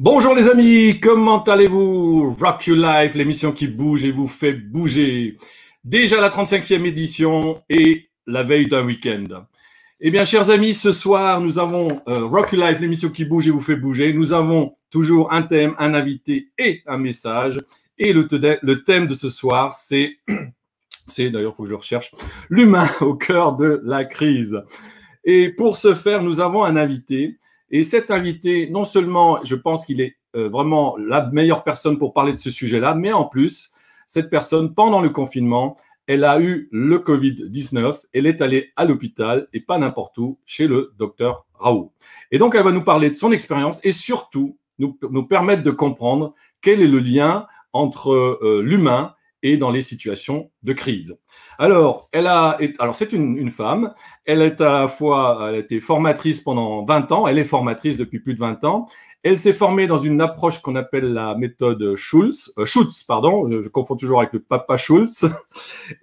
Bonjour les amis, comment allez-vous? Rock Your Life, l'émission qui bouge et vous fait bouger. Déjà la 35e édition et la veille d'un week-end. Eh bien, chers amis, ce soir, nous avons Rock Your Life, l'émission qui bouge et vous fait bouger. Nous avons toujours un thème, un invité et un message. Et le thème de ce soir, c'est d'ailleurs, il faut que je le recherche, l'humain au cœur de la crise. Et pour ce faire, nous avons un invité. Et cet invité, non seulement, je pense qu'il est vraiment la meilleure personne pour parler de ce sujet-là, mais en plus, cette personne, pendant le confinement, elle a eu le Covid-19, elle est allée à l'hôpital et pas n'importe où, chez le docteur Raoult. Et donc, elle va nous parler de son expérience et surtout nous permettre de comprendre quel est le lien entre l'humain et dans les situations de crise. Alors, c'est une femme. Elle est à la fois, elle a été formatrice pendant 20 ans. Elle est formatrice depuis plus de 20 ans. Elle s'est formée dans une approche qu'on appelle la méthode Schutz, pardon. Je confonds toujours avec le papa Schulz.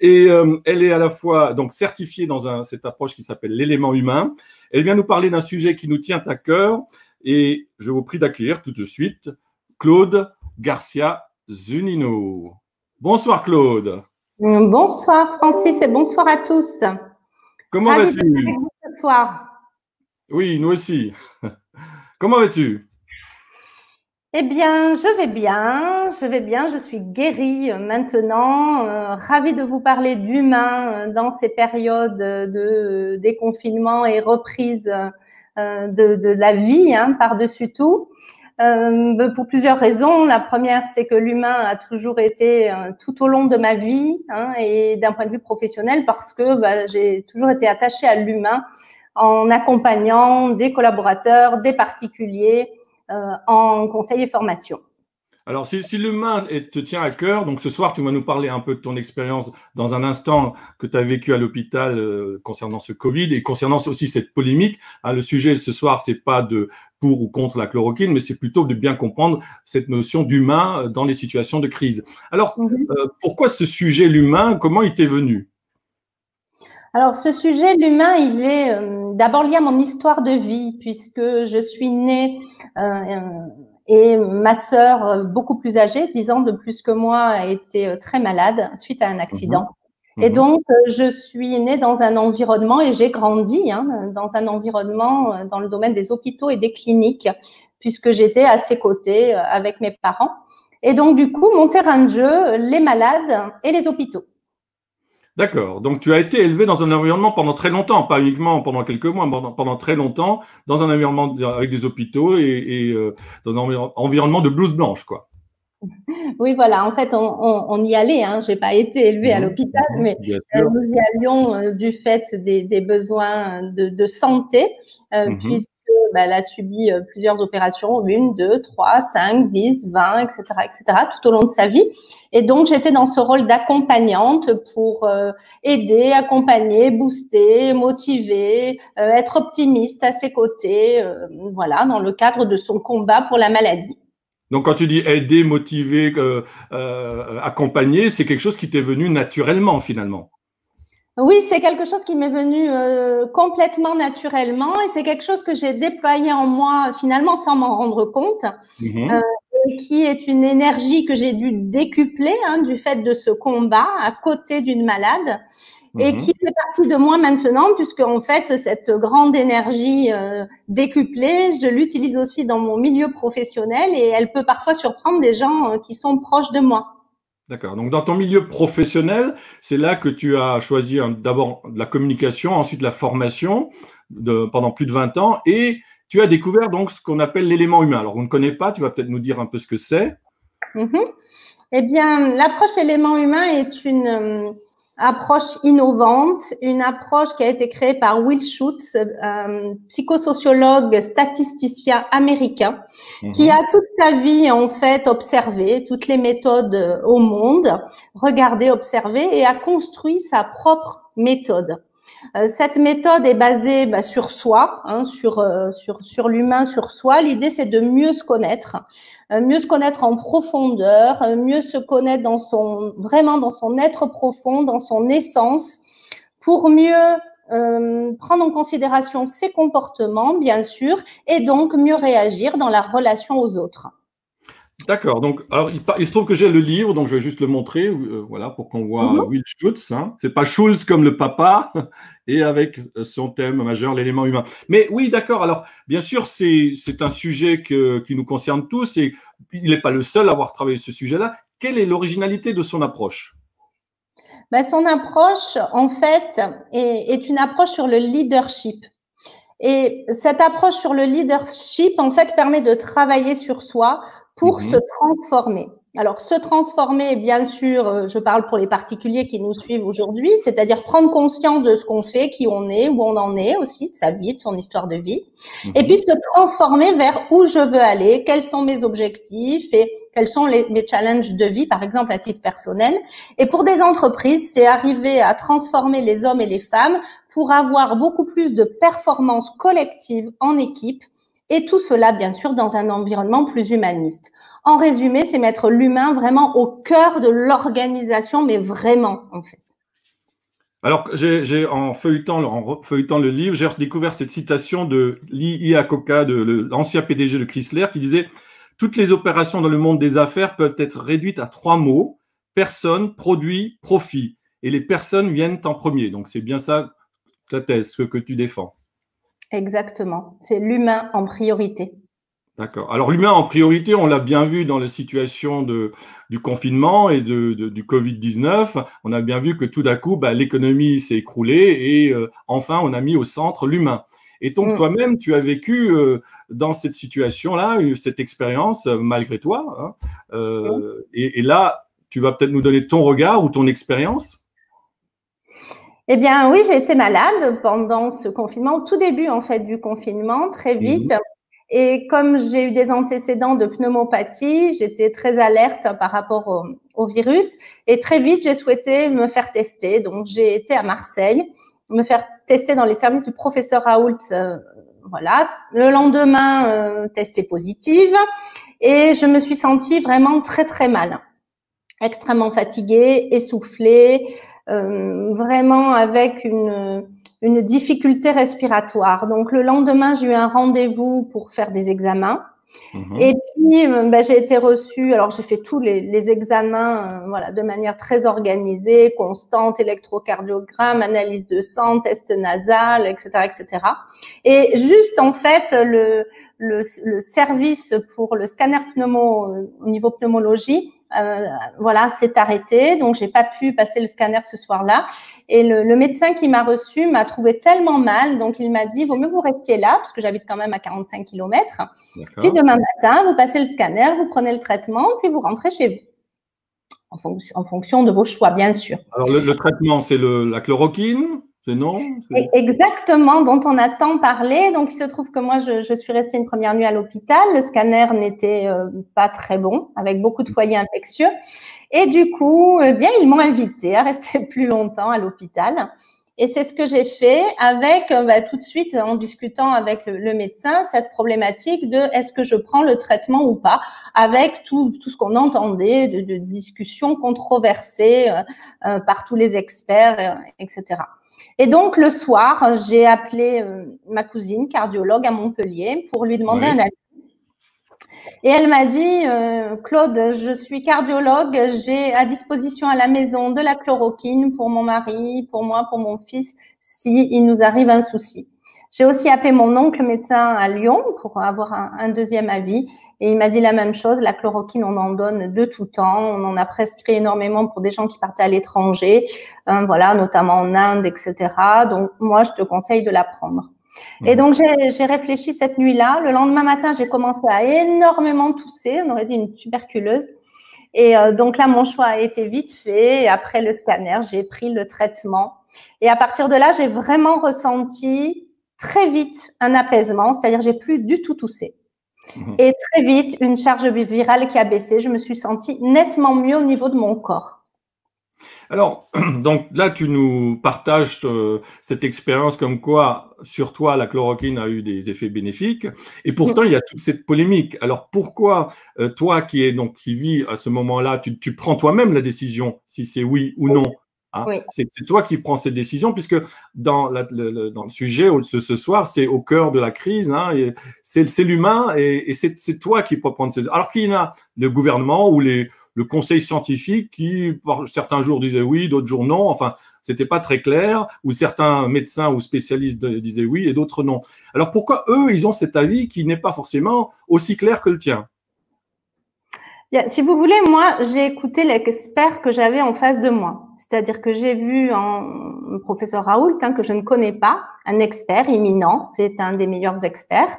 Et elle est à la fois donc certifiée dans cette approche qui s'appelle l'élément humain. Elle vient nous parler d'un sujet qui nous tient à cœur. Et je vous prie d'accueillir tout de suite Claude Garcia Zunino. Bonsoir Claude. Bonsoir Francis et bonsoir à tous. Comment vas-tu? Avec vous ce soir. Oui, nous aussi. Comment vas-tu? Eh bien, je vais bien, je suis guérie maintenant, ravie de vous parler d'humain dans ces périodes de déconfinement et reprise de la vie par-dessus tout. Pour plusieurs raisons. La première, c'est que l'humain a toujours été tout au long de ma vie et d'un point de vue professionnel parce que j'ai toujours été attachée à l'humain en accompagnant des collaborateurs, des particuliers en conseil et formation. Alors, si l'humain te tient à cœur, donc ce soir, tu vas nous parler un peu de ton expérience dans un instant que tu as vécu à l'hôpital concernant ce Covid et concernant aussi cette polémique. Le sujet ce soir, c'est pas de pour ou contre la chloroquine, mais c'est plutôt de bien comprendre cette notion d'humain dans les situations de crise. Alors, pourquoi ce sujet, l'humain, comment il t'est venu? Alors, ce sujet, l'humain, il est d'abord lié à mon histoire de vie, puisque je suis née et ma sœur, beaucoup plus âgée, 10 ans de plus que moi, a été très malade suite à un accident. Et donc, je suis née dans un environnement et j'ai grandi dans un environnement dans le domaine des hôpitaux et des cliniques, puisque j'étais à ses côtés avec mes parents. Et donc, du coup, mon terrain de jeu, les malades et les hôpitaux. D'accord. Donc, tu as été élevé dans un environnement pendant très longtemps, pas uniquement pendant quelques mois, pendant très longtemps, dans un environnement avec des hôpitaux et dans un environnement de blouse blanche, quoi. Oui, voilà. En fait, on y allait. J'ai pas été élevée à l'hôpital, mais nous y allions du fait des besoins de santé, puisque elle a subi plusieurs opérations, 1, 2, 3, 5, 10, 20, etc., tout au long de sa vie. Et donc, j'étais dans ce rôle d'accompagnante pour aider, accompagner, booster, motiver, être optimiste à ses côtés, voilà, dans le cadre de son combat pour la maladie. Donc, quand tu dis aider, motiver, accompagner, c'est quelque chose qui t'est venu naturellement, finalement. Oui, c'est quelque chose qui m'est venu complètement naturellement et c'est quelque chose que j'ai déployé en moi finalement sans m'en rendre compte et qui est une énergie que j'ai dû décupler du fait de ce combat à côté d'une malade et qui fait partie de moi maintenant puisque en fait cette grande énergie décuplée, je l'utilise aussi dans mon milieu professionnel et elle peut parfois surprendre des gens qui sont proches de moi. D'accord. Donc, dans ton milieu professionnel, c'est là que tu as choisi d'abord la communication, ensuite la formation pendant plus de 20 ans et tu as découvert donc ce qu'on appelle l'élément humain. Alors, on ne connaît pas, tu vas peut-être nous dire un peu ce que c'est. Eh bien, l'approche élément humain est une approche innovante, une approche qui a été créée par Will Schutz, psychosociologue statisticien américain, qui a toute sa vie en fait observé toutes les méthodes au monde, regardé, observé et a construit sa propre méthode. Cette méthode est basée sur soi, sur l'humain, sur soi. L'idée, c'est de mieux se connaître en profondeur, mieux se connaître vraiment dans son être profond, dans son essence, pour mieux prendre en considération ses comportements, bien sûr, et donc mieux réagir dans la relation aux autres. D'accord. Donc, alors, il se trouve que j'ai le livre, donc je vais juste le montrer, voilà, pour qu'on voit Will Schultz. Hein. C'est pas Schulz comme le papa, et avec son thème majeur, l'élément humain. Mais oui, d'accord. Alors, bien sûr, c'est un sujet qui nous concerne tous, et il n'est pas le seul à avoir travaillé ce sujet-là. Quelle est l'originalité de son approche? Ben, son approche, en fait, est une approche sur le leadership. Et cette approche sur le leadership, en fait, permet de travailler sur soi pour se transformer. Alors, se transformer, bien sûr, je parle pour les particuliers qui nous suivent aujourd'hui, c'est-à-dire prendre conscience de ce qu'on fait, qui on est, où on en est aussi, de sa vie, de son histoire de vie, et puis se transformer vers où je veux aller, quels sont mes objectifs et quels sont mes challenges de vie, par exemple à titre personnel. Et pour des entreprises, c'est arriver à transformer les hommes et les femmes pour avoir beaucoup plus de performances collectives en équipe, et tout cela, bien sûr, dans un environnement plus humaniste. En résumé, c'est mettre l'humain vraiment au cœur de l'organisation, mais vraiment, en fait. Alors, en feuilletant le livre, j'ai redécouvert cette citation de Lee Iacocca, de l'ancien PDG de Chrysler, qui disait « Toutes les opérations dans le monde des affaires peuvent être réduites à 3 mots, personne, produit, profit. Et les personnes viennent en premier. » Donc, c'est bien ça, ta thèse, ce que tu défends. Exactement. C'est l'humain en priorité. D'accord. Alors, l'humain en priorité, on l'a bien vu dans la situation du confinement et du Covid-19. On a bien vu que tout d'un coup, l'économie s'est écroulée et enfin, on a mis au centre l'humain. Et donc, toi-même, tu as vécu dans cette situation-là, cette expérience, malgré toi. Hein, et là, tu vas peut-être nous donner ton regard ou ton expérience. Eh bien, oui, j'ai été malade pendant ce confinement, au tout début, en fait, du confinement, très vite. Et comme j'ai eu des antécédents de pneumopathie, j'étais très alerte par rapport au virus. Et très vite, j'ai souhaité me faire tester. Donc, j'ai été à Marseille, me faire tester dans les services du professeur Raoult. Voilà. Le lendemain, testé positive. Et je me suis sentie vraiment très, très mal. Extrêmement fatiguée, essoufflée, vraiment avec une difficulté respiratoire. Donc, le lendemain, j'ai eu un rendez-vous pour faire des examens. Et puis, j'ai été reçue. Alors, j'ai fait tous les examens, voilà, de manière très organisée, constante, électrocardiogramme, analyse de sang, test nasal, etc., etc. Et juste, en fait, le service pour le scanner pneumo au niveau pneumologie, voilà, s'est arrêté. Donc, j'ai pas pu passer le scanner ce soir-là. Et le médecin qui m'a reçu m'a trouvé tellement mal. Donc, il m'a dit, vaut mieux que vous restiez là, parce que j'habite quand même à 45 km. Puis demain matin, vous passez le scanner, vous prenez le traitement, puis vous rentrez chez vous. En fonction de vos choix, bien sûr. Alors, le traitement, c'est la chloroquine? C'est non? Exactement, dont on a tant parlé. Donc, il se trouve que moi, je suis restée une première nuit à l'hôpital. Le scanner n'était pas très bon, avec beaucoup de foyers infectieux. Et du coup, eh bien, ils m'ont invitée à rester plus longtemps à l'hôpital. Et c'est ce que j'ai fait avec, tout de suite, en discutant avec le médecin, cette problématique de est-ce que je prends le traitement ou pas, avec tout ce qu'on entendait de discussions controversées par tous les experts, etc. Et donc, le soir, j'ai appelé ma cousine cardiologue à Montpellier pour lui demander un avis. Et elle m'a dit, Claude, je suis cardiologue, j'ai à disposition à la maison de la chloroquine pour mon mari, pour moi, pour mon fils, si il nous arrive un souci. J'ai aussi appelé mon oncle médecin à Lyon pour avoir un deuxième avis. Et il m'a dit la même chose, la chloroquine, on en donne de tout temps. On en a prescrit énormément pour des gens qui partaient à l'étranger, voilà, notamment en Inde, etc. Donc, moi, je te conseille de la prendre. Et donc, j'ai réfléchi cette nuit-là. Le lendemain matin, j'ai commencé à énormément tousser. On aurait dit une tuberculeuse. Et donc là, mon choix a été vite fait. Et après le scanner, j'ai pris le traitement. Et à partir de là, j'ai vraiment ressenti très vite un apaisement. C'est-à-dire, j'ai plus du tout toussé. Et très vite, une charge virale qui a baissé. Je me suis sentie nettement mieux au niveau de mon corps. Alors, donc là, tu nous partages cette expérience comme quoi, sur toi, la chloroquine a eu des effets bénéfiques. Et pourtant, il y a toute cette polémique. Alors, pourquoi toi qui vis à ce moment-là, tu prends toi-même la décision si c'est oui ou non? Hein. Oui. C'est toi qui prends cette décision, puisque dans le sujet ce soir, c'est au cœur de la crise, hein, c'est l'humain, et c'est toi qui peux prendre cette décision. Alors qu'il y a le gouvernement ou le conseil scientifique qui, certains jours, disaient oui, d'autres jours non. Enfin, c'était pas très clair, ou certains médecins ou spécialistes disaient oui et d'autres non. Alors pourquoi eux, ils ont cet avis qui n'est pas forcément aussi clair que le tien? Si vous voulez, moi, j'ai écouté l'expert que j'avais en face de moi. C'est-à-dire que j'ai vu un professeur Raoult, hein, que je ne connais pas, un expert éminent, c'est un des meilleurs experts.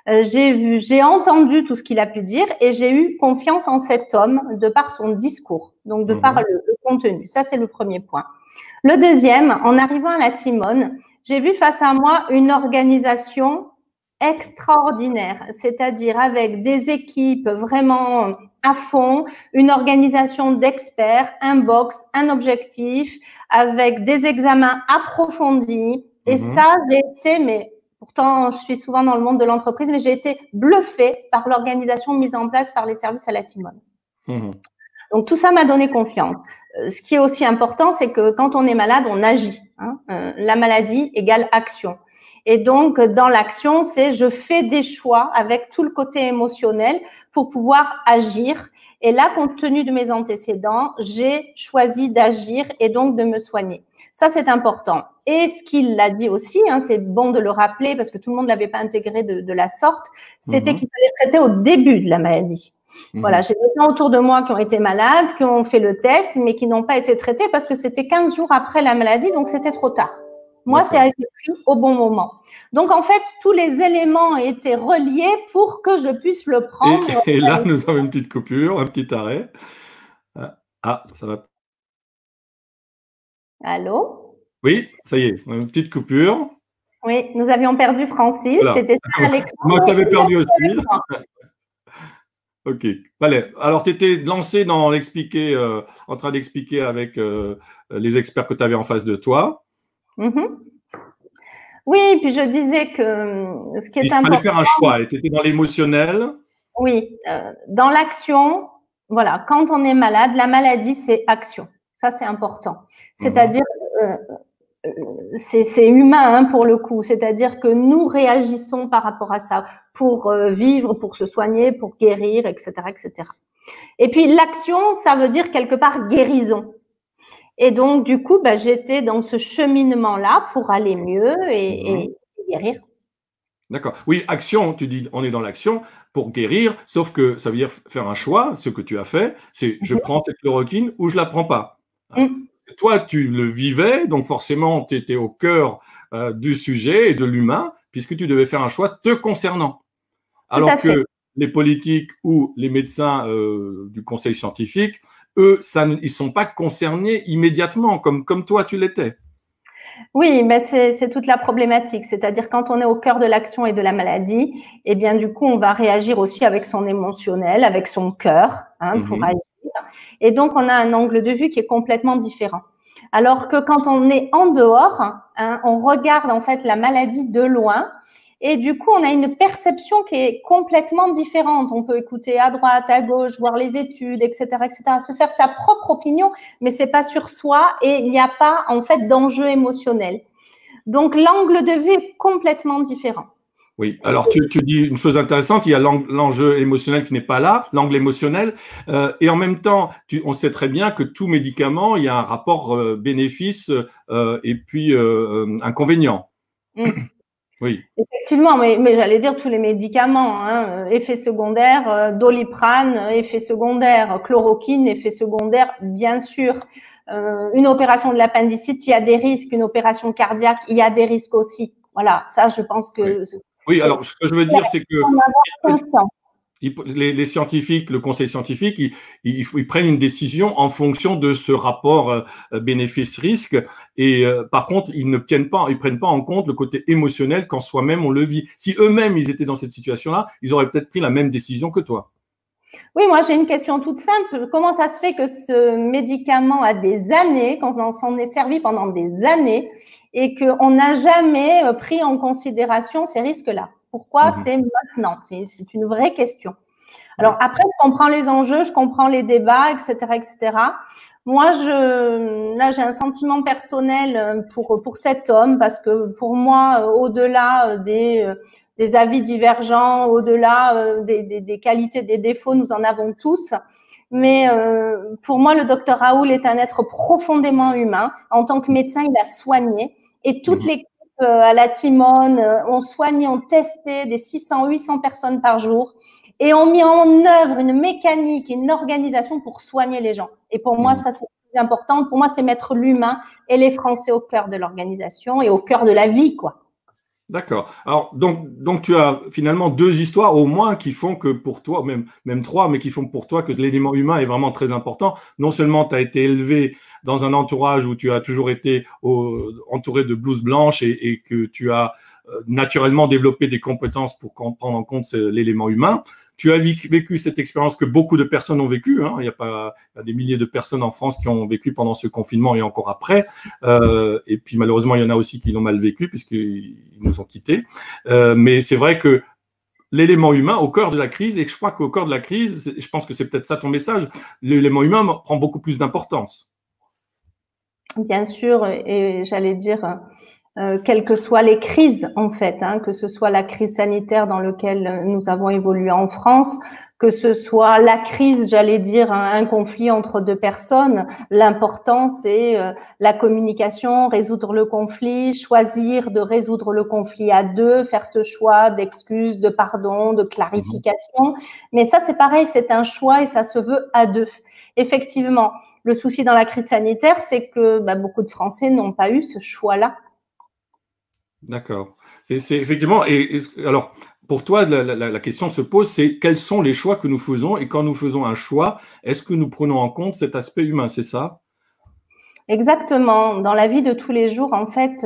J'ai entendu tout ce qu'il a pu dire et j'ai eu confiance en cet homme de par son discours, donc de par le contenu. Ça, c'est le premier point. Le deuxième, en arrivant à la Timone, j'ai vu face à moi une organisation extraordinaire, c'est-à-dire avec des équipes vraiment à fond, une organisation d'experts, un box, un objectif, avec des examens approfondis. Et ça, j'ai été, mais pourtant, je suis souvent dans le monde de l'entreprise, mais j'ai été bluffée par l'organisation mise en place par les services à la Timone. Donc, tout ça m'a donné confiance. Ce qui est aussi important, c'est que quand on est malade, on agit. Hein. La maladie égale action. Et donc, dans l'action, c'est je fais des choix avec tout le côté émotionnel pour pouvoir agir. Et là, compte tenu de mes antécédents, j'ai choisi d'agir et donc de me soigner. Ça, c'est important. Et ce qu'il a dit aussi, hein, c'est bon de le rappeler parce que tout le monde ne l'avait pas intégré de la sorte, c'était qu'il fallait traiter au début de la maladie. Voilà, j'ai des gens autour de moi qui ont été malades, qui ont fait le test, mais qui n'ont pas été traités parce que c'était 15 jours après la maladie, donc c'était trop tard. Moi, ça a été pris au bon moment. Donc, en fait, tous les éléments étaient reliés pour que je puisse le prendre. Et là, nous avons une petite coupure, un petit arrêt. Ah, ça va. Allô? Oui, ça y est, une petite coupure. Oui, nous avions perdu Francis. Voilà. C'était ça à l'écran. Moi, je t'avais perdu aussi. Ok. Allez. Alors, tu étais lancé dans l'expliquer, en train d'expliquer avec les experts que tu avais en face de toi. Oui, puis je disais que ce qui est important. Il fallait faire un choix. Tu étais dans l'émotionnel. Oui, dans l'action, voilà, quand on est malade, la maladie, c'est action. Ça, c'est important. C'est-à-dire, c'est humain, hein, pour le coup. C'est-à-dire que nous réagissons par rapport à ça pour vivre, pour se soigner, pour guérir, etc., etc. Et puis, l'action, ça veut dire quelque part guérison. Et donc, du coup, bah, j'étais dans ce cheminement-là pour aller mieux et guérir. D'accord. Oui, action, tu dis, on est dans l'action pour guérir, sauf que ça veut dire faire un choix. Ce que tu as fait, c'est je prends cette chloroquine ou je la prends pas. Toi, tu le vivais, donc forcément, tu étais au cœur du sujet et de l'humain, puisque tu devais faire un choix te concernant. Alors que les politiques ou les médecins du conseil scientifique, eux, ils sont pas concernés immédiatement, comme toi, tu l'étais. Oui, mais c'est toute la problématique. C'est-à-dire quand on est au cœur de l'action et de la maladie, eh bien du coup, on va réagir aussi avec son émotionnel, avec son cœur, hein, pour agir. Et donc, on a un angle de vue qui est complètement différent. Alors que quand on est en dehors, hein, on regarde en fait la maladie de loin. Et du coup, on a une perception qui est complètement différente. On peut écouter à droite, à gauche, voir les études, etc., se faire sa propre opinion, mais c'est pas sur soi et il n'y a pas en fait d'enjeu émotionnel. Donc, l'angle de vue est complètement différent. Oui, alors tu dis une chose intéressante, il y a l'enjeu émotionnel qui n'est pas là, l'angle émotionnel, et en même temps, on sait très bien que tout médicament, il y a un rapport bénéfice et puis inconvénient. Oui. Effectivement, mais j'allais dire tous les médicaments, hein, effets secondaires, Doliprane, effets secondaires, chloroquine, effets secondaires, bien sûr. Une opération de l'appendicite, il y a des risques. Une opération cardiaque, il y a des risques aussi. Voilà, ça, je pense que. Oui, alors ce que je veux dire, c'est que les scientifiques, le conseil scientifique, ils prennent une décision en fonction de ce rapport bénéfice-risque. Et par contre, ils prennent pas en compte le côté émotionnel quand soi-même on le vit. Si eux-mêmes ils étaient dans cette situation-là, ils auraient peut-être pris la même décision que toi. Oui, moi j'ai une question toute simple. Comment ça se fait que ce médicament a des années, qu'on s'en est servi pendant des années, et qu'on n'a jamais pris en considération ces risques-là? Pourquoi c'est maintenant? C'est une vraie question. Alors après, je comprends les enjeux, je comprends les débats, etc., etc. Moi, là, j'ai un sentiment personnel pour cet homme parce que pour moi, au-delà des avis divergents, au-delà des qualités, des défauts, nous en avons tous. Mais pour moi, le docteur Raoul est un être profondément humain. En tant que médecin, il a soigné et toute l'équipe à la Timone ont soigné, ont testé des 600, 800 personnes par jour et ont mis en œuvre une mécanique, une organisation pour soigner les gens. Et pour moi, ça, c'est plus important. Pour moi, c'est mettre l'humain et les Français au cœur de l'organisation et au cœur de la vie, quoi. D'accord. Alors, donc tu as finalement deux histoires au moins qui font que pour toi, même trois, mais qui font pour toi que l'élément humain est vraiment très important. Non seulement tu as été élevé dans un entourage où tu as toujours été entouré de blouses blanches et que tu as naturellement développé des compétences pour prendre en compte l'élément humain. Tu as vécu cette expérience que beaucoup de personnes ont vécue. Hein. Il y a des milliers de personnes en France qui ont vécu pendant ce confinement et encore après. Et puis malheureusement, il y en a aussi qui l'ont mal vécu puisqu'ils nous ont quittés. Mais c'est vrai que l'élément humain au cœur de la crise, et je crois qu'au cœur de la crise, je pense que c'est peut-être ça ton message, l'élément humain prend beaucoup plus d'importance. Bien sûr, et j'allais dire, quelles que soient les crises en fait, hein, que ce soit la crise sanitaire dans laquelle nous avons évolué en France, que ce soit la crise, j'allais dire, un conflit entre deux personnes, l'important c'est la communication, résoudre le conflit, choisir de résoudre le conflit à deux, faire ce choix d'excuses, de pardon, de clarification. Mais ça c'est pareil, c'est un choix et ça se veut à deux. Effectivement, le souci dans la crise sanitaire, c'est que beaucoup de Français n'ont pas eu ce choix-là. D'accord. C'est effectivement. Alors, pour toi, la question se pose, c'est quels sont les choix que nous faisons et quand nous faisons un choix, est-ce que nous prenons en compte cet aspect humain, c'est ça? Exactement. Dans la vie de tous les jours, en fait,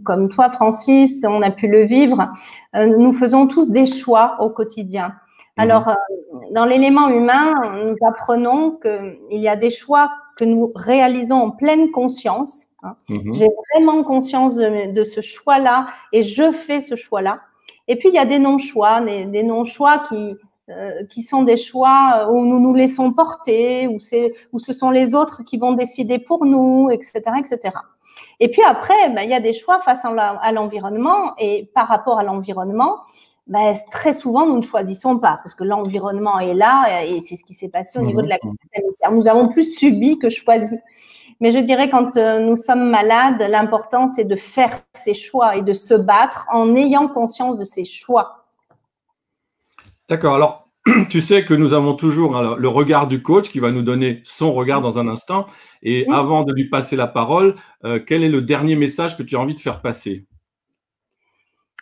comme toi, Francis, on a pu le vivre, nous faisons tous des choix au quotidien. Alors, dans l'élément humain, nous apprenons qu'il y a des choix que nous réalisons en pleine conscience. Hein. J'ai vraiment conscience de ce choix-là et je fais ce choix-là. Et puis, il y a des non-choix, des non-choix qui sont des choix où nous nous laissons porter, où ce sont les autres qui vont décider pour nous, etc., etc. Et puis après, il y a des choix face à l'environnement et par rapport à l'environnement, très souvent, nous ne choisissons pas parce que l'environnement est là et c'est ce qui s'est passé au niveau de la crise sanitaire. Nous avons plus subi que choisi. Mais je dirais quand nous sommes malades, l'important, c'est de faire ses choix et de se battre en ayant conscience de ses choix. D'accord. Alors, tu sais que nous avons toujours le regard du coach qui va nous donner son regard dans un instant. Et avant de lui passer la parole, quel est le dernier message que tu as envie de faire passer ?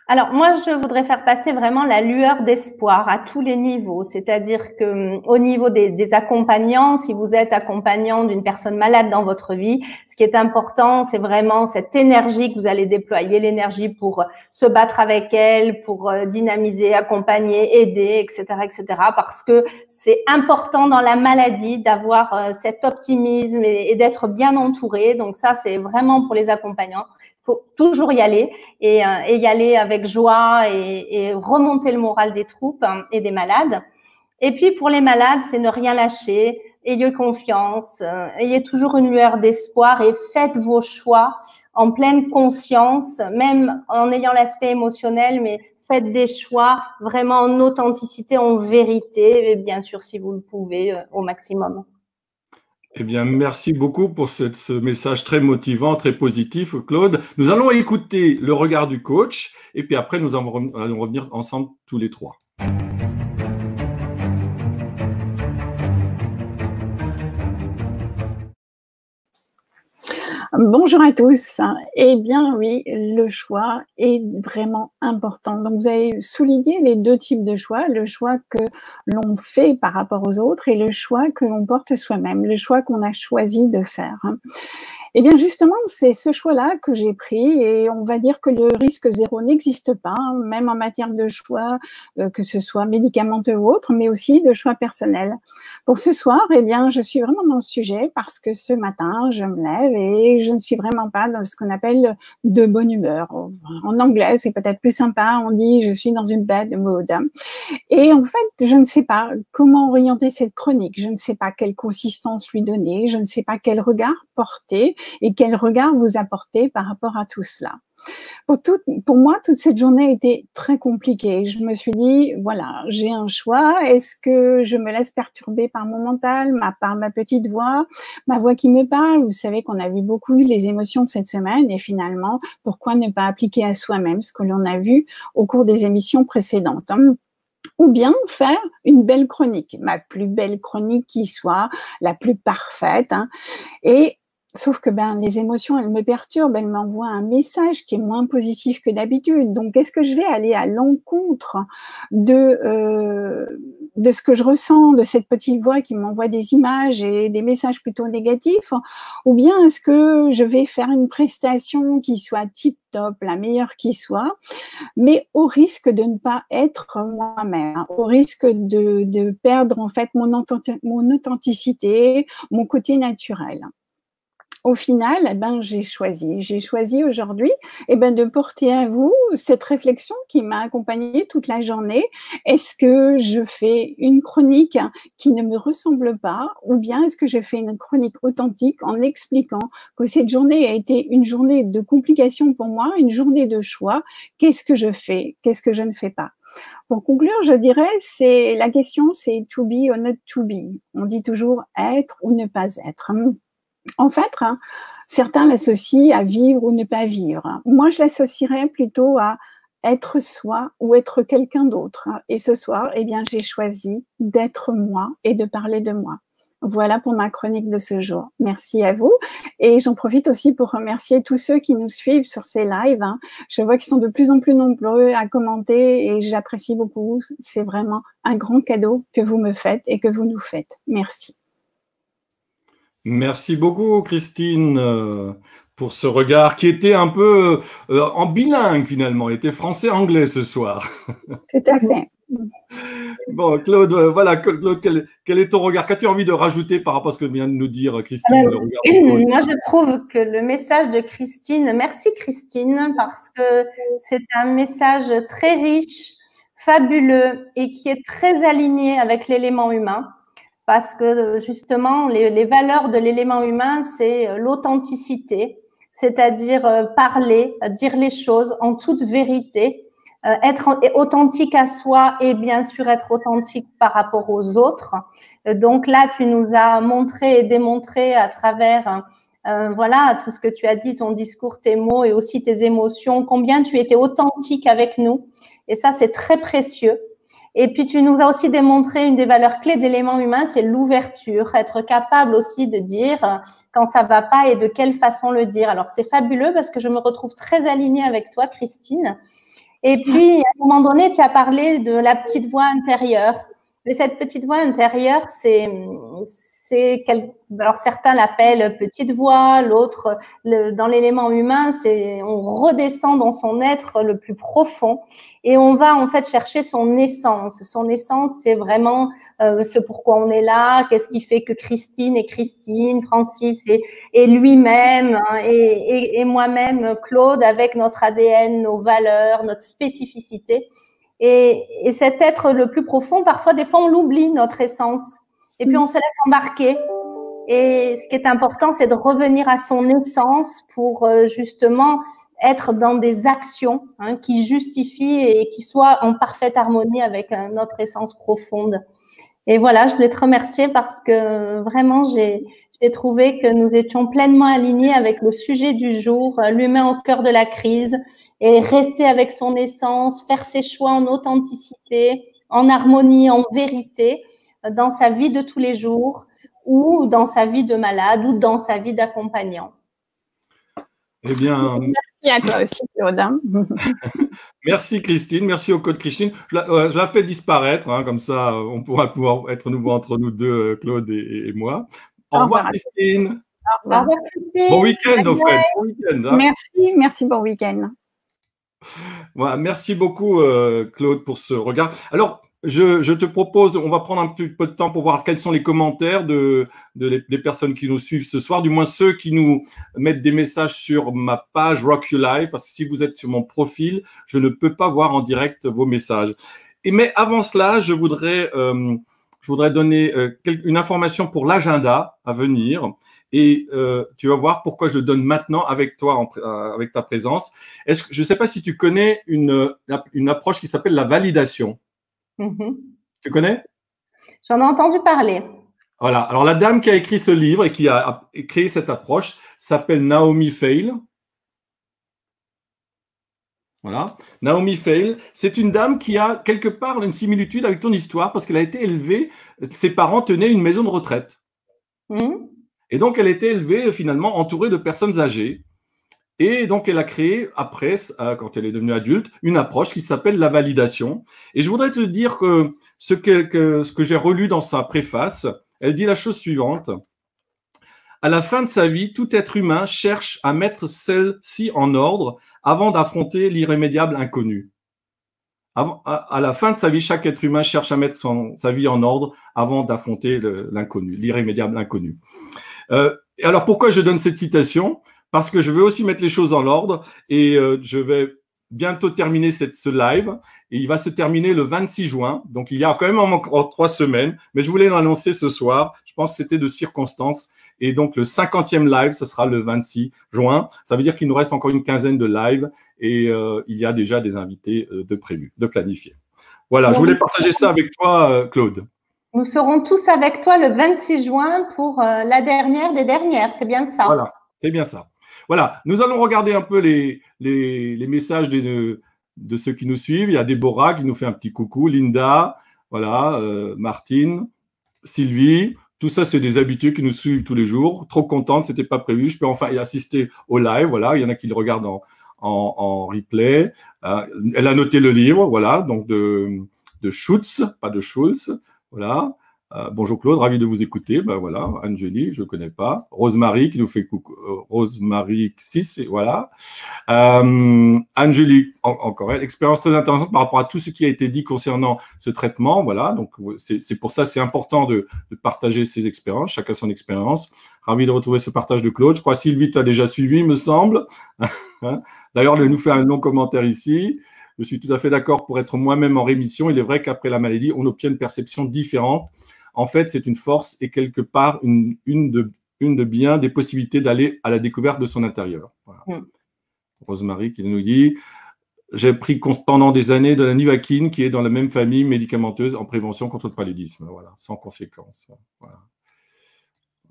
Alors moi, je voudrais faire passer vraiment la lueur d'espoir à tous les niveaux, c'est-à-dire que au niveau des accompagnants, si vous êtes accompagnant d'une personne malade dans votre vie, ce qui est important, c'est vraiment cette énergie que vous allez déployer, l'énergie pour se battre avec elle, pour dynamiser, accompagner, aider, etc., etc. Parce que c'est important dans la maladie d'avoir cet optimisme et d'être bien entouré. Donc ça, c'est vraiment pour les accompagnants. Il faut toujours y aller et y aller avec joie et remonter le moral des troupes et des malades. Et puis pour les malades, c'est ne rien lâcher, ayez confiance, ayez toujours une lueur d'espoir et faites vos choix en pleine conscience, même en ayant l'aspect émotionnel, mais faites des choix vraiment en authenticité, en vérité, et bien sûr si vous le pouvez au maximum. Eh bien, merci beaucoup pour ce message très motivant, très positif, Claude. Nous allons écouter le regard du coach et puis après, nous allons revenir ensemble tous les trois. Bonjour à tous. Eh bien oui, le choix est vraiment important. Donc vous avez souligné les deux types de choix, le choix que l'on fait par rapport aux autres et le choix que l'on porte soi-même, le choix qu'on a choisi de faire. Eh bien, justement, c'est ce choix-là que j'ai pris et on va dire que le risque zéro n'existe pas, même en matière de choix, que ce soit médicamenteux ou autre, mais aussi de choix personnels. Pour ce soir, eh bien, je suis vraiment dans le sujet parce que ce matin, je me lève et je ne suis vraiment pas dans ce qu'on appelle de bonne humeur. En anglais, c'est peut-être plus sympa, on dit je suis dans une bad mood. Et en fait, je ne sais pas comment orienter cette chronique, je ne sais pas quelle consistance lui donner, je ne sais pas quel regard porter et quel regard vous apporter par rapport à tout cela. Pour moi, toute cette journée a été très compliquée. Je me suis dit, voilà, j'ai un choix. Est-ce que je me laisse perturber par mon mental, par ma petite voix, ma voix qui me parle? Vous savez qu'on a vu beaucoup les émotions de cette semaine et finalement, pourquoi ne pas appliquer à soi-même ce que l'on a vu au cours des émissions précédentes? Ou bien faire une belle chronique, ma plus belle chronique qui soit la plus parfaite. Et sauf que les émotions, elles me perturbent, elles m'envoient un message qui est moins positif que d'habitude. Donc, est-ce que je vais aller à l'encontre de ce que je ressens, de cette petite voix qui m'envoie des images et des messages plutôt négatifs, ou bien est-ce que je vais faire une prestation qui soit tip-top, la meilleure qui soit, mais au risque de ne pas être moi-même, au risque de perdre en fait mon authenticité, mon côté naturel. Au final, j'ai choisi aujourd'hui de porter à vous cette réflexion qui m'a accompagnée toute la journée. Est-ce que je fais une chronique qui ne me ressemble pas ou bien est-ce que je fais une chronique authentique en expliquant que cette journée a été une journée de complications pour moi, une journée de choix. Qu'est-ce que je fais? Qu'est-ce que je ne fais pas? Pour conclure, je dirais, la question, c'est to be or not to be. On dit toujours être ou ne pas être. En fait, certains l'associent à vivre ou ne pas vivre. Moi, je l'associerais plutôt à être soi ou être quelqu'un d'autre. Et ce soir, j'ai choisi d'être moi et de parler de moi. Voilà pour ma chronique de ce jour. Merci à vous. Et j'en profite aussi pour remercier tous ceux qui nous suivent sur ces lives. Je vois qu'ils sont de plus en plus nombreux à commenter et j'apprécie beaucoup. C'est vraiment un grand cadeau que vous me faites et que vous nous faites. Merci. Merci beaucoup, Christine, pour ce regard qui était un peu en bilingue finalement, il était français-anglais ce soir. Tout à fait. Bon, Claude, voilà, Claude, quel est ton regard? Qu'as-tu envie de rajouter par rapport à ce que vient de nous dire Christine? Moi, je trouve que le message de Christine, merci Christine, parce que c'est un message très riche, fabuleux et qui est très aligné avec l'élément humain. Parce que justement, les valeurs de l'élément humain, c'est l'authenticité, c'est-à-dire parler, dire les choses en toute vérité, être authentique à soi et bien sûr être authentique par rapport aux autres. Donc là, tu nous as montré et démontré à travers voilà tout ce que tu as dit, ton discours, tes mots et aussi tes émotions, combien tu étais authentique avec nous. Et ça, c'est très précieux. Et puis, tu nous as aussi démontré une des valeurs clés de l'élément humain, c'est l'ouverture, être capable aussi de dire quand ça va pas et de quelle façon le dire. Alors, c'est fabuleux parce que je me retrouve très alignée avec toi, Christine. Et puis, à un moment donné, tu as parlé de la petite voix intérieure. Et cette petite voix intérieure, alors certains l'appellent petite voix, l'autre, dans l'élément humain, on redescend dans son être le plus profond et on va en fait chercher son essence. Son essence, c'est vraiment ce pourquoi on est là, qu'est-ce qui fait que Christine est Christine, Francis est lui-même et moi-même, Claude, avec notre ADN, nos valeurs, notre spécificité. Et cet être le plus profond, parfois, des fois, on l'oublie, notre essence. Et puis, on se laisse embarquer. Et ce qui est important, c'est de revenir à son essence pour justement être dans des actions qui justifient et qui soient en parfaite harmonie avec notre essence profonde. Et voilà, je voulais te remercier parce que vraiment, j'ai trouvé que nous étions pleinement alignés avec le sujet du jour, l'humain au cœur de la crise, et rester avec son essence, faire ses choix en authenticité, en harmonie, en vérité, dans sa vie de tous les jours, ou dans sa vie de malade, ou dans sa vie d'accompagnant. Eh bien, merci à toi aussi, Claude. Merci Christine, merci au code Christine. Je la fais disparaître, comme ça on pourra pouvoir être nouveau entre nous deux, Claude et moi. Au revoir Christine. Au revoir. Au revoir, Christine. Bon week-end, Bye au fait. Bon week-end, hein. Merci, bon week-end. Voilà, merci beaucoup, Claude, pour ce regard. Alors, je te propose, on va prendre un petit peu de temps pour voir quels sont les commentaires des personnes qui nous suivent ce soir, du moins ceux qui nous mettent des messages sur ma page Rock You Live, parce que si vous êtes sur mon profil, je ne peux pas voir en direct vos messages. Mais avant cela, je voudrais donner une information pour l'agenda à venir. Et tu vas voir pourquoi je le donne maintenant avec toi, avec ta présence. Je ne sais pas si tu connais une approche qui s'appelle la validation. Tu connais? J'en ai entendu parler. Voilà. Alors, la dame qui a écrit ce livre et qui a créé cette approche s'appelle Naomi Feil. Voilà. Naomi Feil, c'est une dame qui a quelque part une similitude avec ton histoire parce qu'elle a été élevée, ses parents tenaient une maison de retraite. Et donc, elle était élevée finalement entourée de personnes âgées. Et donc, elle a créé, après, quand elle est devenue adulte, une approche qui s'appelle la validation. Et je voudrais te dire que ce que j'ai relu dans sa préface, elle dit la chose suivante. À la fin de sa vie, tout être humain cherche à mettre celle-ci en ordre avant d'affronter l'irrémédiable inconnu. À la fin de sa vie, chaque être humain cherche à mettre sa vie en ordre avant d'affronter l'inconnu, l'irrémédiable inconnu. Alors, pourquoi je donne cette citation? Parce que je veux aussi mettre les choses en ordre et je vais bientôt terminer ce live et il va se terminer le 26 juin. Donc, il y a quand même encore 3 semaines, mais je voulais l'annoncer ce soir. Je pense que c'était de circonstance. Et donc, le 50e live, ce sera le 26 juin. Ça veut dire qu'il nous reste encore une quinzaine de lives et il y a déjà des invités de prévus, de planifiés. Voilà, je voulais partager ça avec toi, Claude. Nous serons tous avec toi le 26 juin pour la dernière des dernières. C'est bien ça? Voilà, c'est bien ça. Voilà, nous allons regarder un peu les messages de ceux qui nous suivent. Il y a Déborah qui nous fait un petit coucou, Linda, voilà, Martine, Sylvie. Tout ça, c'est des habitués qui nous suivent tous les jours. Trop contente, c'était pas prévu. Je peux enfin y assister au live. Voilà, il y en a qui le regardent en replay. Elle a noté le livre, voilà, donc de Schutz, pas de Schulz. Voilà. Bonjour Claude, ravi de vous écouter. Ben voilà, Angélie, je ne connais pas. Rosemary qui nous fait coucou. Rosemary 6, voilà. Angélie, encore elle. Expérience très intéressante par rapport à tout ce qui a été dit concernant ce traitement. Voilà, donc c'est pour ça c'est important de partager ses expériences, chacun son expérience. Ravi de retrouver ce partage de Claude. Je crois que Sylvie t'a déjà suivi, me semble. D'ailleurs, elle nous fait un long commentaire ici. Je suis tout à fait d'accord pour être moi-même en rémission. Il est vrai qu'après la maladie, on obtient une perception différente. En fait, c'est une force et quelque part une de bien des possibilités d'aller à la découverte de son intérieur. Voilà. Rosemary qui nous dit « J'ai pris pendant des années de la Nivaquine qui est dans la même famille médicamenteuse en prévention contre le paludisme. » Voilà, sans conséquence. Voilà.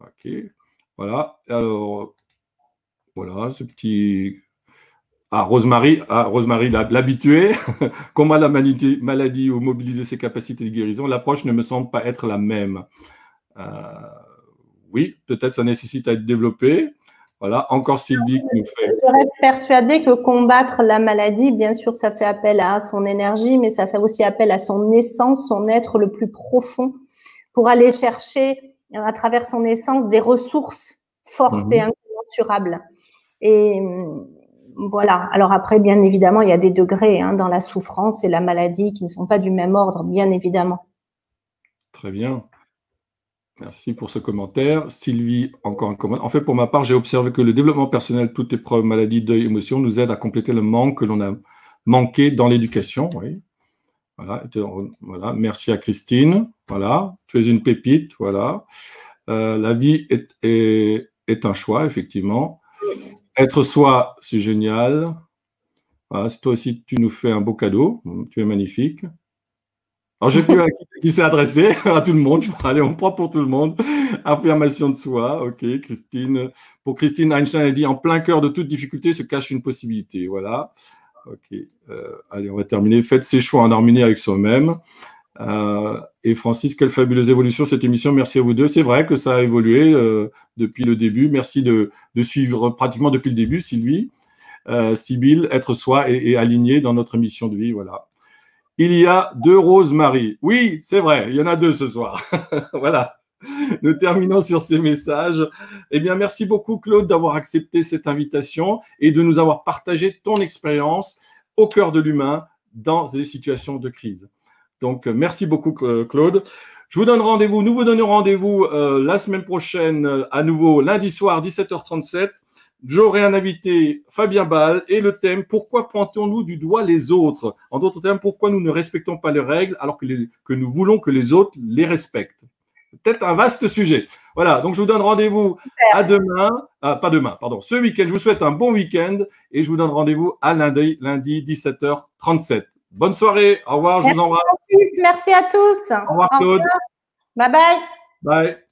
OK. Voilà. Alors, voilà, ce petit… Rosemary, l'habitué, combat la maladie ou mobiliser ses capacités de guérison, l'approche ne me semble pas être la même. Oui, peut-être ça nécessite à être développé. Voilà, encore Sylvie qui nous fait… Je reste persuadée que combattre la maladie, bien sûr, ça fait appel à son énergie, mais ça fait aussi appel à son essence, son être le plus profond, pour aller chercher, à travers son essence, des ressources fortes et incommensurables. Et… voilà. Alors après, bien évidemment, il y a des degrés dans la souffrance et la maladie qui ne sont pas du même ordre, bien évidemment. Très bien. Merci pour ce commentaire. Sylvie, encore un commentaire. En fait, pour ma part, j'ai observé que le développement personnel, toute épreuve, maladie, deuil, émotion, nous aide à compléter le manque que l'on a manqué dans l'éducation. Oui. Voilà. Voilà. Merci à Christine. Voilà. Tu es une pépite. Voilà. La vie est un choix, effectivement. Être soi, c'est génial. Voilà, toi aussi, tu nous fais un beau cadeau. Tu es magnifique. Alors, je ne sais plus à qui s'est adressé, à tout le monde. Allez, on prend pour tout le monde. Affirmation de soi. OK, Christine. Pour Christine, Einstein a dit « En plein cœur de toute difficulté se cache une possibilité. » Voilà. OK. Allez, on va terminer. Faites ses choix en harmonie avec soi-même. Et Francis, quelle fabuleuse évolution cette émission. Merci à vous deux. C'est vrai que ça a évolué depuis le début. Merci de suivre pratiquement depuis le début, Sylvie. Sibylle, être soi et aligné dans notre mission de vie. Voilà. Il y a 2 Rosemary. Oui, c'est vrai, il y en a 2 ce soir. Voilà. Nous terminons sur ces messages. Eh bien, merci beaucoup, Claude, d'avoir accepté cette invitation et de nous avoir partagé ton expérience au cœur de l'humain dans des situations de crise. Donc, merci beaucoup, Claude. Je vous donne rendez-vous, nous vous donnons rendez-vous la semaine prochaine, à nouveau, lundi soir, 17h37. J'aurai un invité, Fabien Ball, et le thème « Pourquoi pointons-nous du doigt les autres ?» En d'autres termes, pourquoi nous ne respectons pas les règles alors que nous voulons que les autres les respectent. Peut-être un vaste sujet. Voilà, donc je vous donne rendez-vous à demain, pas demain, pardon, ce week-end. Je vous souhaite un bon week-end et je vous donne rendez-vous à lundi 17h37. Bonne soirée, au revoir, je vous embrasse. Merci à tous. Au revoir, Claude. Bye bye. Bye.